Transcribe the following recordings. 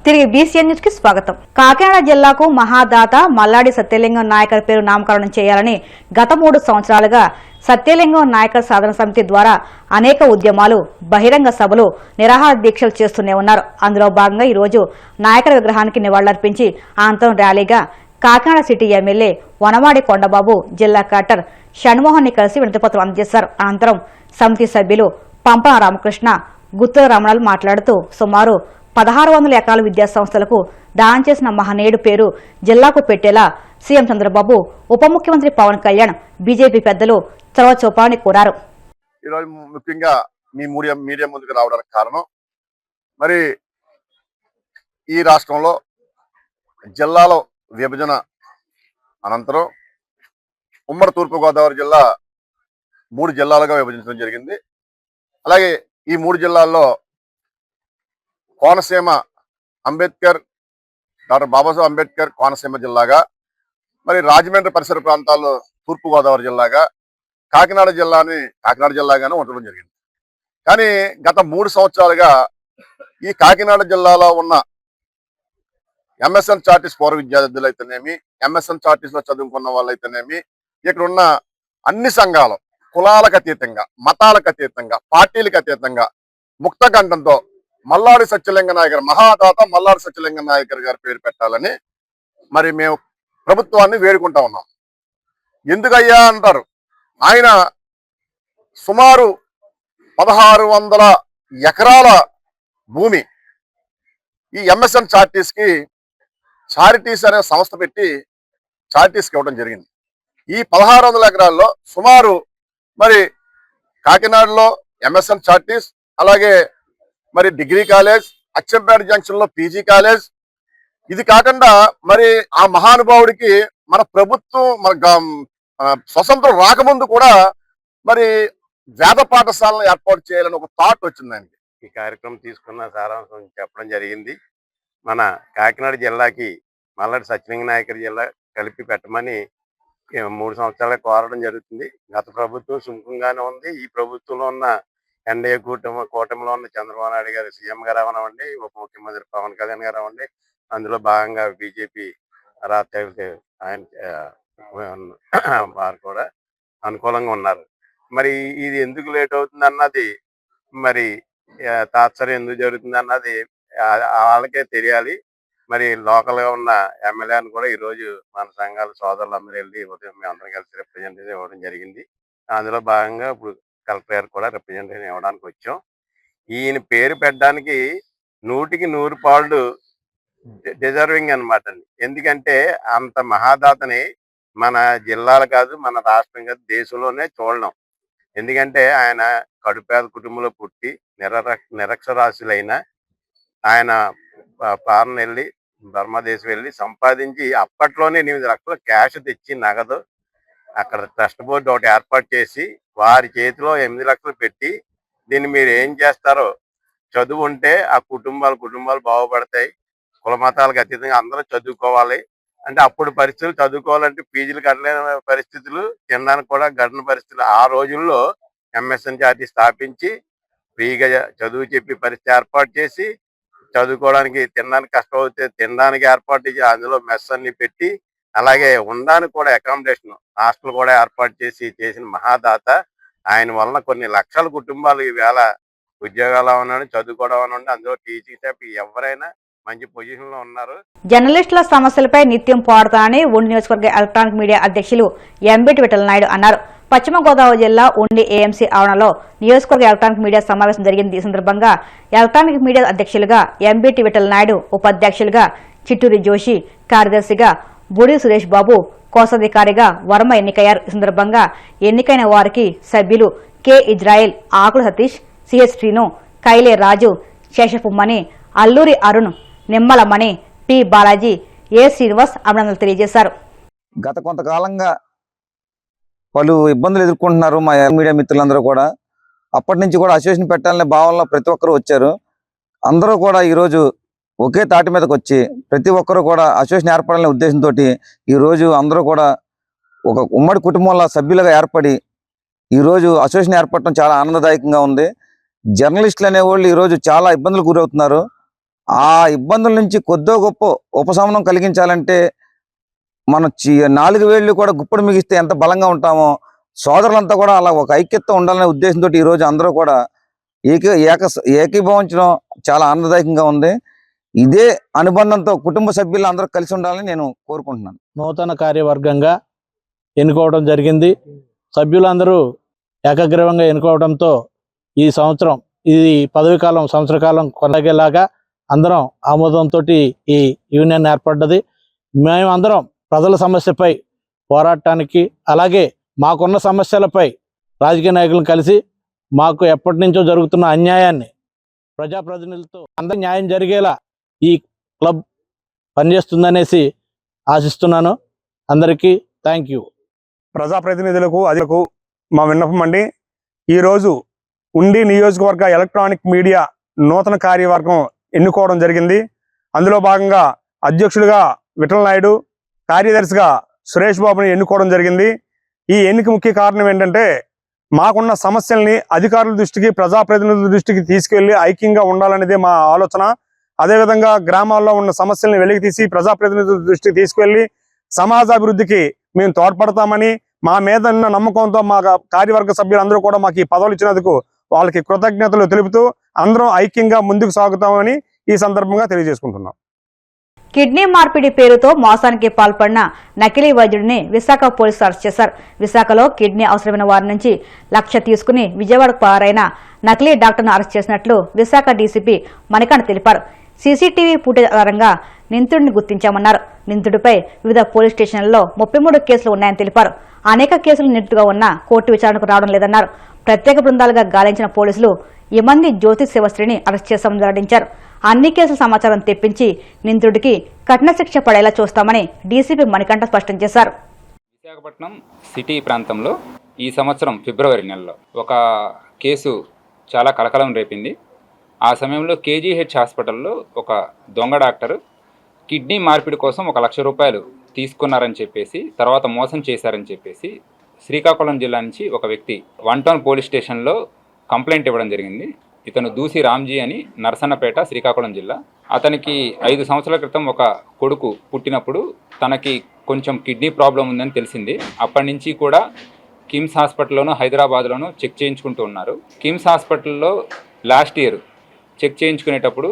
తిరిగి BCN news కి స్వాగతం. కాకినాడ జిల్లాకు మహాదాత మల్లాడి సత్యలింగం నాయకర్ పేరు నామకరణం చేయాలని గత 3 సంవత్సరాలుగా సత్యలింగం నాయకర్ సాధన సమితి ద్వారా అనేక ఉద్యమాలు, బహిరంగ సభలు, నిరాహార దీక్షలు చేస్తూనే ఉన్నారు. అందులో భాగంగా ఈ రోజు నాయకర్ విగ్రహానికి నివాళులర్పించి అనంతరం ర్యాలీగా కాకినాడ సిటీ ఎమ్మెల్యే వనమాడి కొండబాబు జిల్లా కలెక్టర్ షణ్మోహన్ ని కలిసి వినతిపత్రం అందజేశారు. అనంతరం సమితి సభ్యులు పంపన రామకృష్ణ, గుత్తుల రమణాలు మాట్లాడుతూ సుమారు 1600 ఎకరాల విద్యా సంస్థలకు దానం చేసిన మహనీయుడు పేరు జిల్లాకు పెట్టేలా సీఎం చంద్రబాబు, ఉప ముఖ్యమంత్రి పవన్ కళ్యాణ్, బీజేపీ పెద్దలు చొరవ చూపాలని కోరారు. ఈరోజు ముఖ్యంగా మీ మీడియా ముందుకు రావడానికి కారణం, మరి ఈ రాష్ట్రంలో జిల్లాల విభజన అనంతరం ఉమ్మడి తూర్పుగోదావరి జిల్లా 3 జిల్లాలుగా విభజించడం జరిగింది. అలాగే ఈ 3 జిల్లాల్లో కోనసీమ అంబేద్కర్, డాక్టర్ బాబాసాహెబ్ అంబేద్కర్ కోనసీమ జిల్లాగా, మరి రాజమండ్రి పరిసర ప్రాంతాల్లో తూర్పుగోదావరి జిల్లాగా, కాకినాడ జిల్లాని కాకినాడ జిల్లాగానే ఉండడం జరిగింది. కానీ గత 3 సంవత్సరాలుగా ఈ కాకినాడ జిల్లాలో ఉన్న ఎంఎస్ఎన్ చార్టీస్ పూర్వ విద్యార్థులు అయితేనేమి, ఎంఎస్ఎన్ చార్టీస్లో చదువుకున్న వాళ్ళు అయితేనేమి, ఇక్కడ ఉన్న అన్ని సంఘాలు కులాలకు అతీతంగా, మతాలకు అతీతంగా, పార్టీలకు అతీతంగా ముక్తకంఠంతో మల్లాడి సత్యలింగ నాయకర్, మహాదాత మల్లాడి సత్యలింగ నాయకర్ గారి పేరు పెట్టాలని మరి మేము ప్రభుత్వాన్ని వేడుకుంటా ఉన్నాం. ఎందుకయ్యా అంటారు, ఆయన సుమారు 1600 ఎకరాల భూమి ఈ ఎంఎస్ఎన్ చారిటీస్కి, చారిటీస్ అనే సంస్థ పెట్టి చారిటీస్కి ఇవ్వడం జరిగింది. ఈ 1600 ఎకరాల్లో సుమారు మరి కాకినాడలో ఎంఎస్ఎన్ చారిటీస్, అలాగే మరి డిగ్రీ కాలేజ్, అచ్చంపేట జంక్షన్ లో పీజీ కాలేజ్, ఇది కాకుండా మరి ఆ మహానుభావుడికి మన ప్రభుత్వం స్వతంత్రం రాకముందు కూడా మరి వేద పాఠశాలను ఏర్పాటు చేయాలని ఒక థాట్ వచ్చిందండి. ఈ కార్యక్రమం తీసుకున్న సారాంశం చెప్పడం జరిగింది. మన కాకినాడ జిల్లాకి మల్లాడి సత్యలింగ నాయకర్ జిల్లా కలిపి పెట్టమని 3 సంవత్సరాలుగా కోరడం జరుగుతుంది. గత ప్రభుత్వం సుముఖంగానే ఉంది. ఈ ప్రభుత్వంలో ఉన్న ఎన్డీఏ కూటమిలో ఉన్న చంద్రబాబు నాయుడు గారు సీఎం గారు అవనివ్వండి, ఉప ముఖ్యమంత్రి పవన్ కళ్యాణ్ గారు అవ్వండి, అందులో భాగంగా బీజేపీ ఆయన వారు కూడా అనుకూలంగా ఉన్నారు. మరి ఇది ఎందుకు లేట్ అవుతుంది అన్నది, మరి తాత్సర్యం ఎందుకు జరుగుతుంది అన్నది వాళ్ళకే తెలియాలి. మరి లోకల్గా ఉన్న ఎమ్మెల్యేని కూడా ఈరోజు మన సంఘాల సోదరులు అందరూ వెళ్ళి ఉదయం మేము అందరం కలిసి రిప్రజెంటేషన్ ఇవ్వడం జరిగింది. అందులో భాగంగా ఇప్పుడు కలెక్టర్ గారు కూడా రిప్రజెంటేషన్ ఇవ్వడానికి వచ్చాం. ఈయన పేరు పెట్టడానికి 100కి 100 పాళ్ళు డిజర్వింగ్ అనమాట అండి. ఎందుకంటే అంత మహాదాతని మన జిల్లాలు కాదు, మన రాష్ట్రం కాదు, దేశంలోనే చూడడం. ఎందుకంటే ఆయన కడుపేద కుటుంబంలో పుట్టి నిరక్షరాస్యులైన ఆయన పాలన వెళ్ళి బర్మాదేశం వెళ్ళి సంపాదించి అప్పట్లోనే 8 లక్షల క్యాష్ తెచ్చి నగదు అక్కడ ట్రస్ట్ బోర్డు ఒకటి ఏర్పాటు చేసి వారి చేతిలో 8 లక్షలు పెట్టి, దీన్ని మీరు ఏం చేస్తారో, చదువు ఉంటే ఆ కుటుంబాలు బాగుపడతాయి, కుల మతాలకు అతీతంగా అందరూ చదువుకోవాలి అంటే, అప్పుడు పరిస్థితులు చదువుకోవాలంటే ఫీజులు కట్టలేని పరిస్థితులు, తినడానికి కూడా గడిన పరిస్థితులు. ఆ రోజుల్లో ఎంఎస్ఎన్ చార్టీ స్థాపించి ఫ్రీగా చదువు చెప్పి పరిస్థితి ఏర్పాటు చేసి, చదువుకోవడానికి తినడానికి కష్టం అవుతే తినడానికి ఏర్పాటు చేసి, అందులో మెస్ అన్ని పెట్టి, అలాగే ఉండడానికి కూడా అకామిడేషన్ హాస్టల్ కూడా ఏర్పాటు చేసిన మహాదాత. ఆయన వలన కొన్ని లక్షల కుటుంబాలు ఈవేళ ఉద్యోగాలు అవనండి, చదువుకోవడం అవనండి, అందులో టీచింగ్ స్టాఫ్ ఎవరైనా మంచి పొజిషన్ లో ఉన్నారు. జర్నలిస్టుల సమస్యలపై నిత్యం పోరాడతానని ఉండి నియోజకవర్గ ఎలక్ట్రానిక్ మీడియా అధ్యక్షులు ఎంబీటి విఠలనాయుడు అన్నారు. పశ్చిమ గోదావరి జిల్లా ఉండి ఏఎంసీ ఆవరణలో నియోజకవర్గ ఎలక్ట్రానిక్ మీడియా సమావేశం జరిగింది. ఈ సందర్భంగా ఎలక్ట్రానిక్ మీడియా అధ్యక్షులుగా ఎంబీటి విఠలనాయుడు, ఉపాధ్యక్షులుగా చిట్టూరి జోషి, కార్యదర్శిగా బూడి సురేష్ బాబు, కోశాధికారిగా వర్మ ఎన్నికయ్యారు. ఈ సందర్భంగా ఎన్నికైన వారికి సభ్యులు కె ఇజ్రాయిల్, ఆకుల సతీష్, సిహెచ్ శ్రీను, కైలే రాజు, శేషపు మణి, అల్లూరి అరుణ్, నిమ్మల మణి, పి బాలాజీ, ఏ శ్రీనివాస్ అభినందనలు తెలియజేశారు. గత కొంతకాలంగా పలు ఇబ్బందులు ఎదుర్కొంటున్నారు మా మీడియా మిత్రులందరూ కూడా. అప్పటి నుంచి కూడా అసోసియేషన్ పెట్టాలనే భావనలో ప్రతి ఒక్కరూ వచ్చారు. అందరూ కూడా ఈరోజు ఒకే తాటి మీదకి వచ్చి ప్రతి ఒక్కరూ కూడా అసోసియేషన్ ఏర్పడాలనే ఉద్దేశంతో ఈరోజు అందరూ కూడా ఒక ఉమ్మడి కుటుంబంలో సభ్యులుగా ఏర్పడి ఈరోజు అసోసియేషన్ ఏర్పడటం చాలా ఆనందదాయకంగా ఉంది. జర్నలిస్టులు అనేవాళ్ళు ఈరోజు చాలా ఇబ్బందులు గురవుతున్నారు. ఆ ఇబ్బందుల నుంచి కొద్దో గొప్ప ఉపశమనం కలిగించాలంటే మన 4 వేళ్ళు కూడా గుప్పుడు మిగిస్తే ఎంత బలంగా ఉంటామో సోదరులంతా కూడా అలా ఒక ఐక్యత ఉండాలనే ఉద్దేశంతో ఈ రోజు అందరూ కూడా ఏకీభవించడం చాలా ఆనందదాయకంగా ఉంది. ఇదే అనుబంధంతో కుటుంబ సభ్యులు అందరూ కలిసి ఉండాలని నేను కోరుకుంటున్నాను. నూతన కార్యవర్గంగా ఎన్నుకోవడం జరిగింది. సభ్యులందరూ ఏకగ్రీవంగా ఎన్నుకోవడంతో ఈ సంవత్సరం ఇది పదవి కాలం సంవత్సర కాలం కొనసాగేలాగా అందరం ఆమోదంతో ఈ యూనియన్ ఏర్పడ్డది. మేమందరం ప్రజల సమస్యపై పోరాటానికి, అలాగే మాకున్న సమస్యలపై రాజకీయ నాయకులను కలిసి మాకు ఎప్పటి నుంచో జరుగుతున్న అన్యాయాన్ని ప్రజాప్రతినిధులతో అందరూ న్యాయం జరిగేలా ఈ క్లబ్ పనిచేస్తుందనేసి ఆశిస్తున్నాను. అందరికీ థ్యాంక్ యూ. ప్రజాప్రతినిధులకు అధికారులకు మా విన్నపం అండి. ఈరోజు ఉండి నియోజకవర్గ ఎలక్ట్రానిక్ మీడియా నూతన కార్యవర్గం ఎన్నుకోవడం జరిగింది. అందులో భాగంగా అధ్యక్షుడిగా విఠల నాయుడు, కార్యదర్శిగా సురేష్ బాబుని ఎన్నుకోవడం జరిగింది. ఈ ఎన్నిక ముఖ్య కారణం ఏంటంటే మాకున్న సమస్యల్ని అధికారుల దృష్టికి, ప్రజాప్రతినిధుల దృష్టికి తీసుకెళ్లి ఐక్యంగా ఉండాలనేదే మా ఆలోచన. అదేవిధంగా గ్రామాల్లో ఉన్న సమస్యల్ని వెలికి తీసి ప్రజాప్రతినిధుల దృష్టికి తీసుకెళ్లి సమాజాభివృద్ధికి మేము తోడ్పడతామని, మా మీద ఉన్న నమ్మకంతో మా కార్యవర్గ సభ్యులందరూ కూడా మాకు ఈ పదవులు ఇచ్చినందుకు వాళ్ళకి కృతజ్ఞతలు తెలుపుతూ అందరం ఐక్యంగా ముందుకు సాగుతామని ఈ సందర్భంగా తెలియజేసుకుంటున్నాం. కిడ్నీ మార్పిడి పేరుతో మోసానికి పాల్పడిన నకిలీ వైద్యుడిని విశాఖ పోలీసులు అరెస్ట్ చేశారు. విశాఖలో కిడ్నీ అవసరమైన వారి నుంచి 1,00,000 తీసుకుని విజయవాడకు పారైన నకిలీ డాక్టర్ను అరెస్ట్ చేసినట్లు విశాఖ డీసీపీ మణికంఠ తెలిపారు. సీసీటీవీ ఫుటేజ్ ఆధారంగా నిందితుడిని గుర్తించామన్నారు. నిందితుడిపై వివిధ పోలీస్ స్టేషన్లలో 33 కేసులు ఉన్నాయని తెలిపారు. అనేక కేసులు నిందితుడిగా ఉన్నా కోర్టు విచారణకు రావడం లేదన్నారు. ప్రత్యేక బృందాలుగా గాలించిన పోలీసులు ఇమంది జ్యోతి శివశ్రీని అరెస్ట్ చేశామని వెల్లడించారు. అన్ని కేసుల సమాచారం తెప్పించి నిందితుడికి కఠిన శిక్ష పడేలా చూస్తామని డీసీపీ మణికంఠ స్పష్టం చేశారు. విశాఖపట్నం సిటీ ప్రాంతంలో ఈ సంవత్సరం ఫిబ్రవరి నెలలో ఒక కేసు చాలా కలకలం రేపింది. ఆ సమయంలో కేజీహెచ్ హాస్పిటల్లో ఒక దొంగ డాక్టర్ కిడ్నీ మార్పిడి కోసం 1,00,000 రూపాయలు తీసుకున్నారని చెప్పేసి, తర్వాత మోసం చేశారని చెప్పేసి శ్రీకాకుళం జిల్లా నుంచి ఒక వ్యక్తి 1 టౌన్ పోలీస్ స్టేషన్లో కంప్లైంట్ ఇవ్వడం జరిగింది. ఇతను దూసి రామ్జీ అని, నరసన్నపేట, శ్రీకాకుళం జిల్లా. అతనికి 5 సంవత్సరాల క్రితం ఒక కొడుకు పుట్టినప్పుడు తనకి కొంచెం కిడ్నీ ప్రాబ్లం ఉందని తెలిసింది. అప్పటి నుంచి కూడా కిమ్స్ హాస్పిటల్లోనూ హైదరాబాద్లోనూ చెక్ చేయించుకుంటూ ఉన్నారు. కిమ్స్ హాస్పిటల్లో లాస్ట్ ఇయర్ చెక్ చేయించుకునేటప్పుడు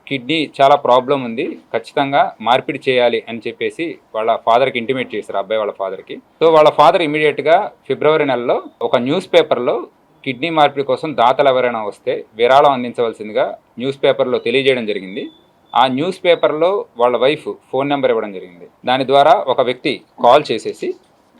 కిడ్నీ చాలా ప్రాబ్లం ఉంది, ఖచ్చితంగా మార్పిడి చేయాలి అని చెప్పేసి వాళ్ళ ఫాదర్కి ఇంటిమేట్ చేశారు, అబ్బాయి వాళ్ళ ఫాదర్కి. సో వాళ్ళ ఫాదర్ ఇమీడియట్గా ఫిబ్రవరి నెలలో ఒక న్యూస్ పేపర్లో కిడ్నీ మార్పిడి కోసం దాతలు ఎవరైనా వస్తే విరాళం అందించవలసిందిగా న్యూస్ పేపర్లో తెలియజేయడం జరిగింది. ఆ న్యూస్ పేపర్లో వాళ్ళ వైఫ్ ఫోన్ నెంబర్ ఇవ్వడం జరిగింది. దాని ద్వారా ఒక వ్యక్తి కాల్ చేసేసి,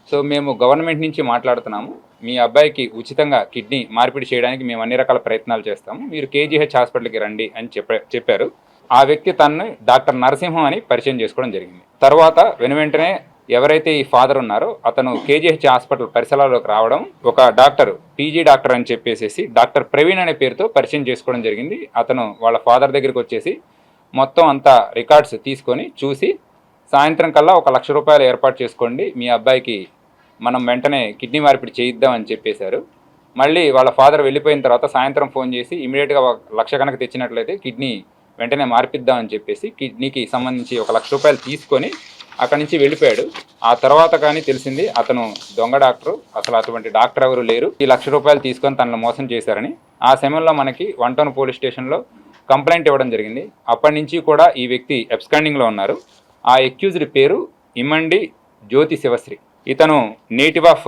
సో మేము గవర్నమెంట్ నుంచి మాట్లాడుతున్నాము, మీ అబ్బాయికి ఉచితంగా కిడ్నీ మార్పిడి చేయడానికి మేము అన్ని రకాల ప్రయత్నాలు చేస్తాము, మీరు కేజీహెచ్ హాస్పిటల్కి రండి అని చెప్పారు. ఆ వ్యక్తి తనని డాక్టర్ నరసింహం అని పరిచయం చేసుకోవడం జరిగింది. తర్వాత వెనువెంటనే ఎవరైతే ఈ ఫాదర్ ఉన్నారో అతను కేజీహెచ్ హాస్పిటల్ పరిసరాల్లోకి రావడం, ఒక డాక్టర్ పీజీ డాక్టర్ అని చెప్పేసి డాక్టర్ ప్రవీణ్ అనే పేరుతో పరిచయం చేసుకోవడం జరిగింది. అతను వాళ్ళ ఫాదర్ దగ్గరికి వచ్చేసి మొత్తం అంతా రికార్డ్స్ తీసుకొని చూసి, సాయంత్రం కల్లా 1,00,000 రూపాయలు ఏర్పాటు చేసుకోండి, మీ అబ్బాయికి మనం వెంటనే కిడ్నీ మార్పిడి చేయిద్దామని చెప్పేశారు. మళ్ళీ వాళ్ళ ఫాదర్ వెళ్ళిపోయిన తర్వాత సాయంత్రం ఫోన్ చేసి ఇమీడియట్గా 1,00,000 కనుక తెచ్చినట్లయితే కిడ్నీ వెంటనే మార్పిద్దామని చెప్పేసి కిడ్నీకి సంబంధించి 1,00,000 రూపాయలు తీసుకొని అక్కడి నుంచి వెళ్ళిపోయాడు. ఆ తర్వాత కానీ తెలిసింది అతను దొంగ డాక్టరు, అసలు అటువంటి డాక్టర్ ఎవరు లేరు, ఈ 1,00,000 రూపాయలు తీసుకొని తనను మోసం చేశారని. ఆ సమయంలో మనకి 1 టౌన్ పోలీస్ స్టేషన్లో కంప్లైంట్ ఇవ్వడం జరిగింది. అప్పటి నుంచి కూడా ఈ వ్యక్తి అబ్స్కాండింగ్లో ఉన్నారు. ఆ అక్యూజ్డ్ పేరు ఇమండి జ్యోతి శివశ్రీ. ఇతను నేటివ్ ఆఫ్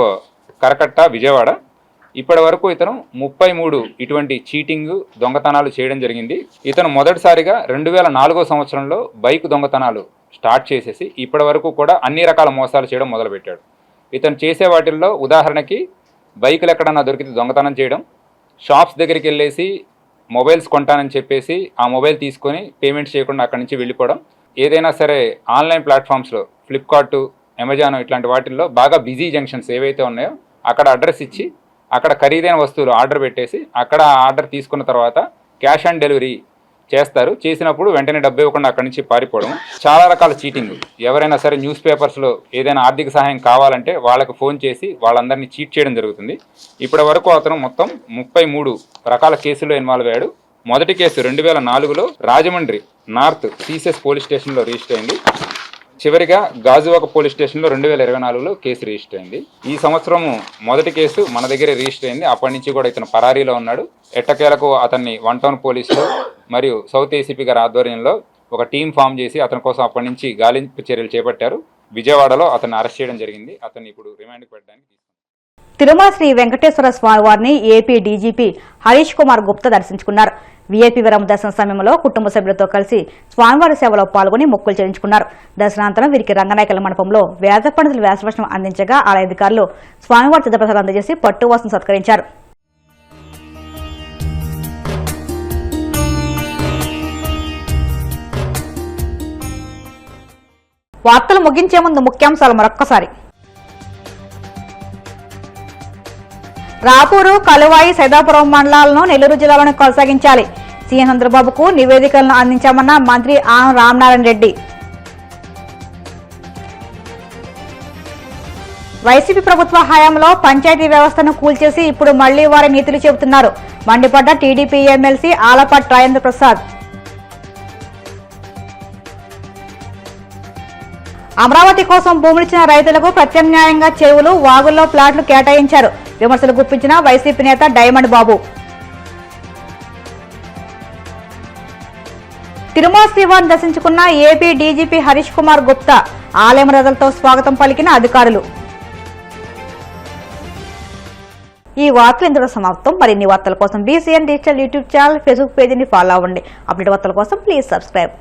కరకట్ట, విజయవాడ. ఇప్పటి వరకు ఇతను 33 ఇటువంటి చీటింగ్ దొంగతనాలు చేయడం జరిగింది. ఇతను మొదటిసారిగా 2004 సంవత్సరంలో బైక్ దొంగతనాలు స్టార్ట్ చేసేసి ఇప్పటి వరకు కూడా అన్ని రకాల మోసాలు చేయడం మొదలుపెట్టాడు. ఇతను చేసే వాటిల్లో ఉదాహరణకి బైకులు ఎక్కడన్నా దొరికితే దొంగతనం చేయడం, షాప్స్ దగ్గరికి వెళ్ళేసి మొబైల్స్ కొంటానని చెప్పేసి ఆ మొబైల్ తీసుకొని పేమెంట్ చేయకుండా అక్కడి నుంచి వెళ్ళిపోవడం, ఏదైనా సరే ఆన్లైన్ ప్లాట్ఫామ్స్లో ఫ్లిప్కార్ట్, అమెజాన్ ఇట్లాంటి వాటిల్లో బాగా బిజీ జంక్షన్స్ ఏవైతే ఉన్నాయో అక్కడ అడ్రస్ ఇచ్చి అక్కడ ఖరీదైన వస్తువులు ఆర్డర్ పెట్టేసి అక్కడ ఆర్డర్ తీసుకున్న తర్వాత క్యాష్ ఆన్ డెలివరీ చేస్తారు. చేసినప్పుడు వెంటనే డబ్బు ఇవ్వకుండా అక్కడి నుంచి పారిపోవడం, చాలా రకాల చీటింగ్. ఎవరైనా సరే న్యూస్ పేపర్స్లో ఏదైనా ఆర్థిక సహాయం కావాలంటే వాళ్ళకి ఫోన్ చేసి వాళ్ళందరినీ చీట్ చేయడం జరుగుతుంది. ఇప్పటి వరకు అతను మొత్తం 33 రకాల కేసుల్లో ఇన్వాల్వ్ అయ్యాడు. మొదటి కేసు 2004లో రాజమండ్రి నార్త్ సిసిఎస్ పోలీస్ స్టేషన్లో రిజిస్టర్ అయింది. చివరిగా గాజువాక పోలీస్ స్టేషన్లో 2024లో కేసు రిజిస్టర్ అయింది. ఈ సంవత్సరం మొదటి కేసు మన దగ్గరే రిజిస్టర్ అయింది. అప్పటి నుంచి కూడా ఇతను పరారీలో ఉన్నాడు. ఎట్టకేలకు అతన్ని 1 టౌన్ పోలీసులు మరియు సౌత్ ఏసీపీ గారి ఆధ్వర్యంలో ఒక టీం ఫామ్ చేసి అతని కోసం అప్పటి నుంచి గాలింపు చర్యలు చేపట్టారు. విజయవాడలో అతన్ని అరెస్ట్ చేయడం జరిగింది. అతన్ని ఇప్పుడు రిమాండ్కి పెట్టడానికి తిరుమల శ్రీ వెంకటేశ్వర స్వామి వారిని ఏపీ డీజీపీ హరీష్ కుమార్ గుప్తా దర్శించుకున్నారు. వీఐపీ విరామ దర్శన సమయంలో కుటుంబ సభ్యులతో కలిసి స్వామివారి సేవలో పాల్గొని మొక్కులు చెల్లించుకున్నారు. దర్శనానంతరం వీరికి రంగనాయకుల మండపంలో వేద పండితులు వ్యాసభాషణం అందించగా ఆలయ అధికారులు స్వామివారి సిద్ధప్రసాదం అందజేసి పట్టువాసం సత్కరించారు. వార్తలు ముగించే ముందు ముఖ్యాంశాలు మరొక్కసారి. రాపూరు, కలువాయి, సైదాపురం మండలాలను నెల్లూరు జిల్లాలోనే కొనసాగించాలి. సీఎం చంద్రబాబుకు నివేదికలను అందించామన్న మంత్రి ఆనం రామనారాయణ రెడ్డి. వైసీపీ ప్రభుత్వ హయాంలో పంచాయతీ వ్యవస్థను కూల్చేసి ఇప్పుడు మళ్లీ వారి నీతులు చెబుతున్నారు. మండిపడ్డ టీడీపీ ఎమ్మెల్సీ ఆలపాటి రాజేంద్ర ప్రసాద్. అమరావతి కోసం భూములిచ్చిన రైతులకు ప్రత్యామ్నాయంగా చెరువులు, వాగుల్లో ప్లాట్లు కేటాయించారు. విమర్శలు గుప్పించిన వైసీపీ నేత డైమండ్ బాబు. తిరుమల శ్రీవారిని దర్శించుకున్న ఏపీ డీజీపీ హరీష్ కుమార్ గుప్తా. ఆలయం రథలతో స్వాగతం పలికిన అధికారులు. ఈ వార్తలు ఇంతలో సమాప్తం. మరిన్ని వార్తల కోసం BCN digital YouTube channel, Facebook పేజీని ఫాలో అవ్వండి. అప్డేట్ వార్తల కోసం ప్లీజ్ సబ్స్క్రైబ్.